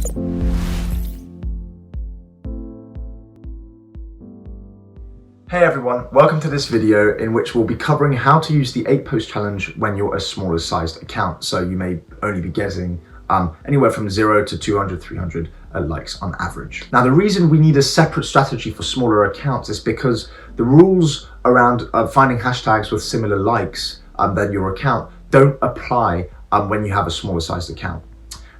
Hey everyone, welcome to this video in which we'll be covering how to use the 8-post challenge when you're a smaller sized account. So you may only be getting anywhere from 0 to 200, 300 likes on average. Now the reason we need a separate strategy for smaller accounts is because the rules around finding hashtags with similar likes than your account don't apply when you have a smaller sized account.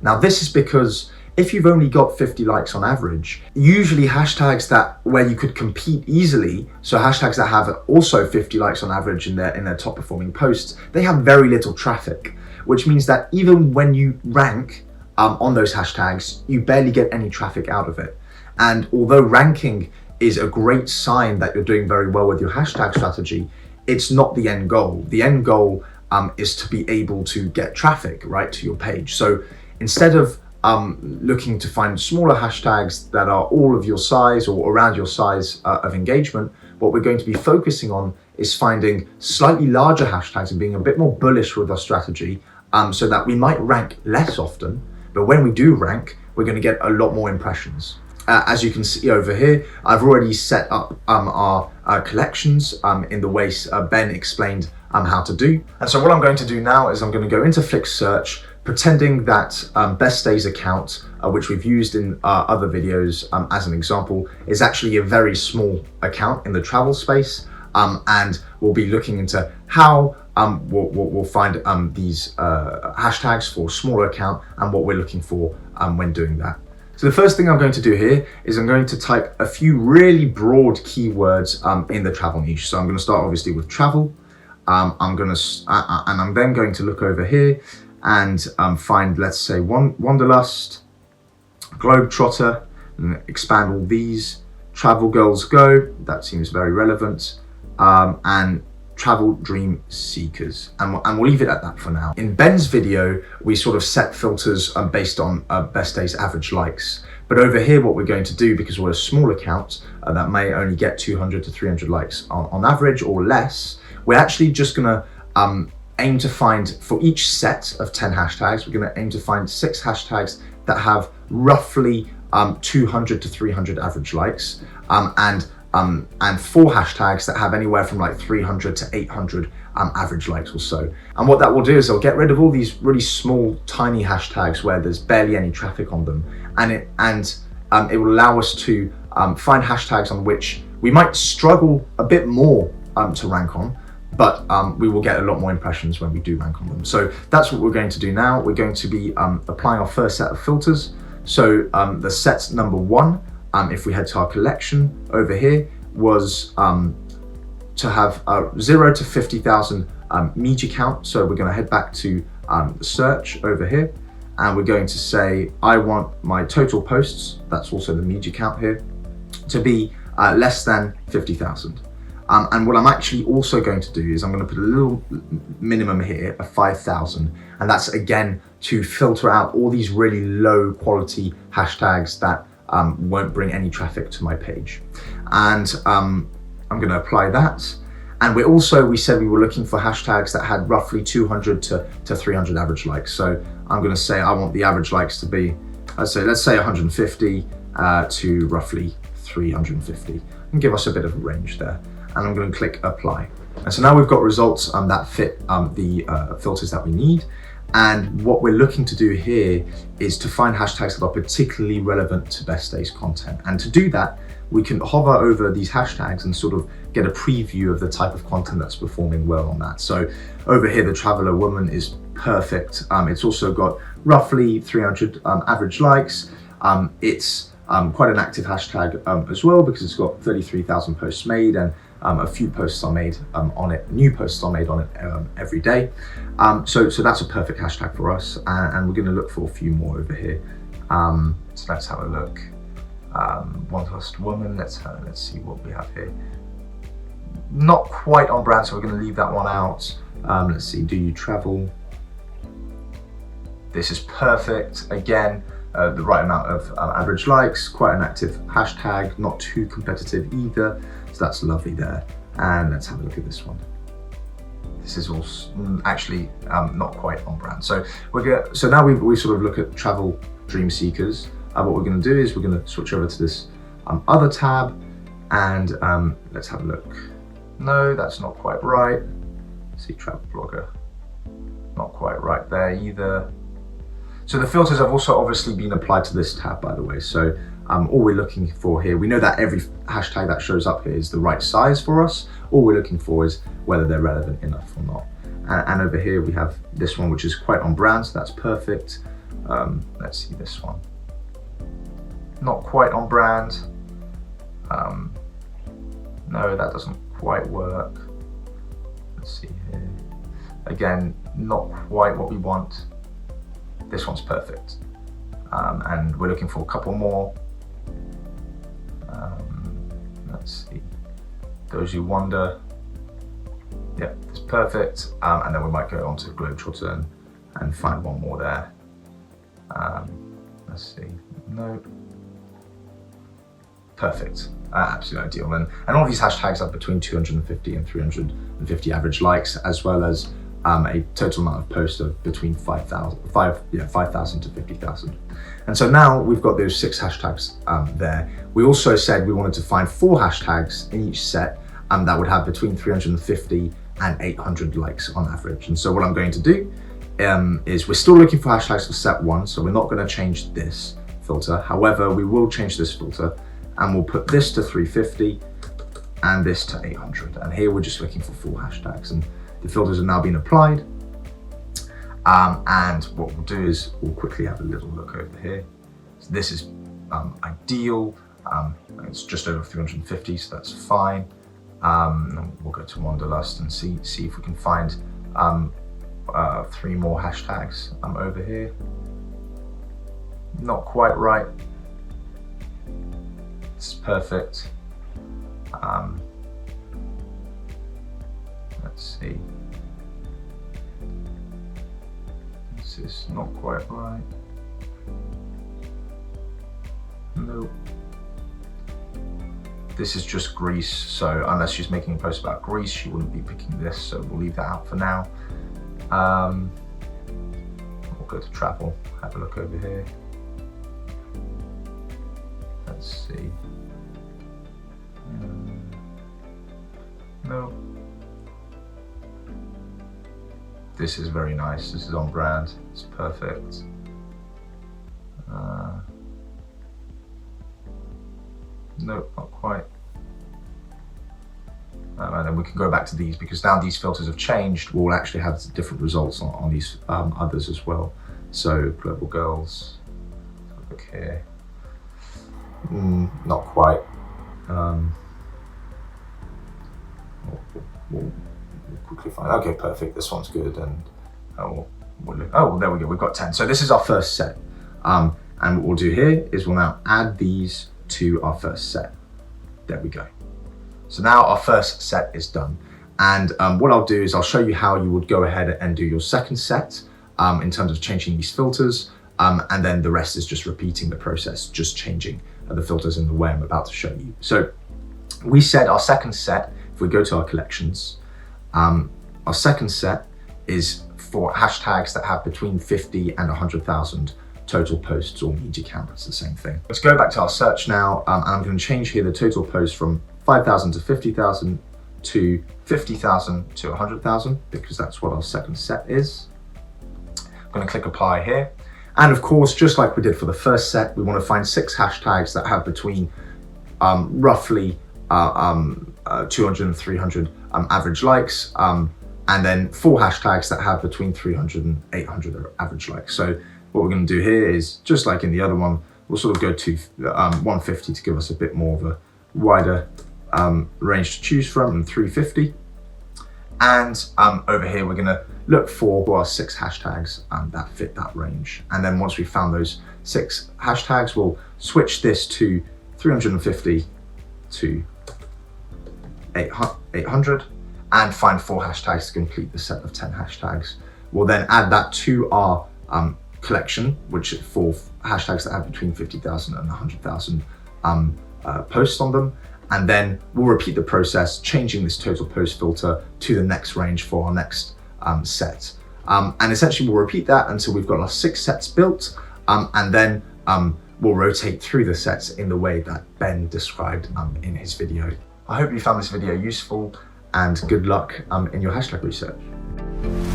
Now this is because if you've only got 50 likes on average, usually hashtags where you could compete easily, so hashtags that have also 50 likes on average in their top performing posts, they have very little traffic, which means that even when you rank on those hashtags, you barely get any traffic out of it. And although ranking is a great sign that you're doing very well with your hashtag strategy, it's not the end goal. The end goal is to be able to get traffic right to your page. So instead of looking to find smaller hashtags that are all of your size or around your size of engagement, what we're going to be focusing on is finding slightly larger hashtags and being a bit more bullish with our strategy so that we might rank less often, but when we do rank, we're going to get a lot more impressions. As you can see over here, I've already set up our collections in the way Ben explained how to do. And so what I'm going to do now is I'm going to go into Flickr Search, pretending that Best Days account, which we've used in other videos as an example, is actually a very small account in the travel space, and we'll be looking into how we'll find these hashtags for a smaller account and what we're looking for when doing that. So the first thing I'm going to do here is I'm going to type a few really broad keywords in the travel niche. So I'm going to start obviously with travel. I'm then going to look over here and find, let's say, Wanderlust, Globetrotter, and expand all these. Travel Girls Go, that seems very relevant, and Travel Dream Seekers, and we'll leave it at that for now. In Ben's video, we sort of set filters based on Best Days average likes, but over here what we're going to do, because we're a small account that may only get 200 to 300 likes on average or less, we're actually just gonna aim to find, for each set of 10 hashtags, we're going to aim to find 6 hashtags that have roughly 200 to 300 average likes, and 4 hashtags that have anywhere from like 300 to 800 average likes or so. And what that will do is it'll get rid of all these really small, tiny hashtags where there's barely any traffic on them, and it will allow us to find hashtags on which we might struggle a bit more to rank on, but we will get a lot more impressions when we do rank on them. So that's what we're going to do now. We're going to be applying our first set of filters. So the set number 1, if we head to our collection over here, was to have 0 to 50,000 media count. So we're going to head back to the search over here, and we're going to say, I want my total posts, that's also the media count here, to be less than 50,000. And what I'm actually also going to do is I'm going to put a little minimum here of 5,000, and that's again to filter out all these really low quality hashtags that won't bring any traffic to my page. And I'm going to apply that. And we said we were looking for hashtags that had roughly 200 to 300 average likes. So I'm going to say I want the average likes to be, let's say 150 to roughly 350, and give us a bit of a range there. And I'm going to click apply. And so now we've got results that fit the filters that we need. And what we're looking to do here is to find hashtags that are particularly relevant to Best Days content. And to do that, we can hover over these hashtags and sort of get a preview of the type of content that's performing well on that. So over here, the Traveler Woman is perfect. It's also got roughly 300 average likes. It's quite an active hashtag as well, because it's got 33,000 posts made, and a few posts are made on it, new posts are made on it every day. So that's a perfect hashtag for us, and we're going to look for a few more over here. So let's have a look. Wanderlust Woman, let's see what we have here. Not quite on brand, so we're going to leave that one out. Let's see, Do You Travel? This is perfect. Again, the right amount of average likes, quite an active hashtag, not too competitive either. So that's lovely there. And let's have a look at this one. This is also actually not quite on brand. So now we sort of look at travel Dream Seekers. What we're going to do is we're going to switch over to this other tab, and let's have a look. No, that's not quite right. See, Travel Blogger, not quite right there either. So the filters have also obviously been applied to this tab, by the way. So all we're looking for here, we know that every hashtag that shows up here is the right size for us. All we're looking for is whether they're relevant enough or not. And over here we have this one, which is quite on brand, so that's perfect. Let's see this one. Not quite on brand. No, that doesn't quite work. Let's see here. Again, not quite what we want. This one's perfect. And we're looking for a couple more. Let's see. Those Who Wander. Yeah, it's perfect. And then we might go on to Globetrotter and find one more there. Let's see. No. Perfect. Absolutely ideal. And all of these hashtags have between 250 and 350 average likes, as well as a total amount of posts of between 5,000 to 50,000. And so now we've got those 6 hashtags there. We also said we wanted to find 4 hashtags in each set that would have between 350 and 800 likes on average. And so what I'm going to do is we're still looking for hashtags for set 1, so we're not going to change this filter. However, we will change this filter, and we'll put this to 350 and this to 800. And here we're just looking for 4 hashtags, and the filters have now been applied. And what we'll do is we'll quickly have a little look over here. So this is ideal. It's just over 350, so that's fine. We'll go to Wanderlust and see if we can find 3 more hashtags over here. Not quite right. It's perfect. Let's see. This is not quite right. Nope. This is just Greece, so unless she's making a post about Greece, she wouldn't be picking this, so we'll leave that out for now. We'll go to travel, have a look over here. Let's see. No. This is very nice. This is on brand. It's perfect. Nope, not quite. And then we can go back to these, because now these filters have changed. We'll actually have different results on these others as well. So Global Girls, look here. Not quite. We'll quickly find. Okay, perfect. This one's good, and well, there we go. We've got 10. So this is our first set. And what we'll do here is we'll now add these to our first set. There we go. So now our first set is done. And what I'll do is I'll show you how you would go ahead and do your second set in terms of changing these filters. And then the rest is just repeating the process, just changing the filters in the way I'm about to show you. So we said our second set, if we go to our collections, our second set is for hashtags that have between 50 and 100,000 total posts or media count. It's the same thing. Let's go back to our search now, and I'm going to change here the total posts from 5,000 to 50,000 to 50,000 to 100,000, because that's what our second set is. I'm going to click apply here. And of course, just like we did for the first set, we want to find 6 hashtags that have between roughly 200 and 300 average likes, and then 4 hashtags that have between 300 and 800 average likes. So what we're going to do here is, just like in the other one, we'll sort of go to 150 to give us a bit more of a wider range to choose from, and 350. And over here, we're going to look for our 6 hashtags that fit that range. And then once we've found those 6 hashtags, we'll switch this to 350 to 800 and find 4 hashtags to complete the set of 10 hashtags. We'll then add that to our collection, which is for hashtags that have between 50,000 and 100,000 posts on them. And then we'll repeat the process, changing this total post filter to the next range for our next set. And essentially we'll repeat that until we've got our 6 sets built. And then will rotate through the sets in the way that Ben described in his video. I hope you found this video useful, and good luck in your hashtag research.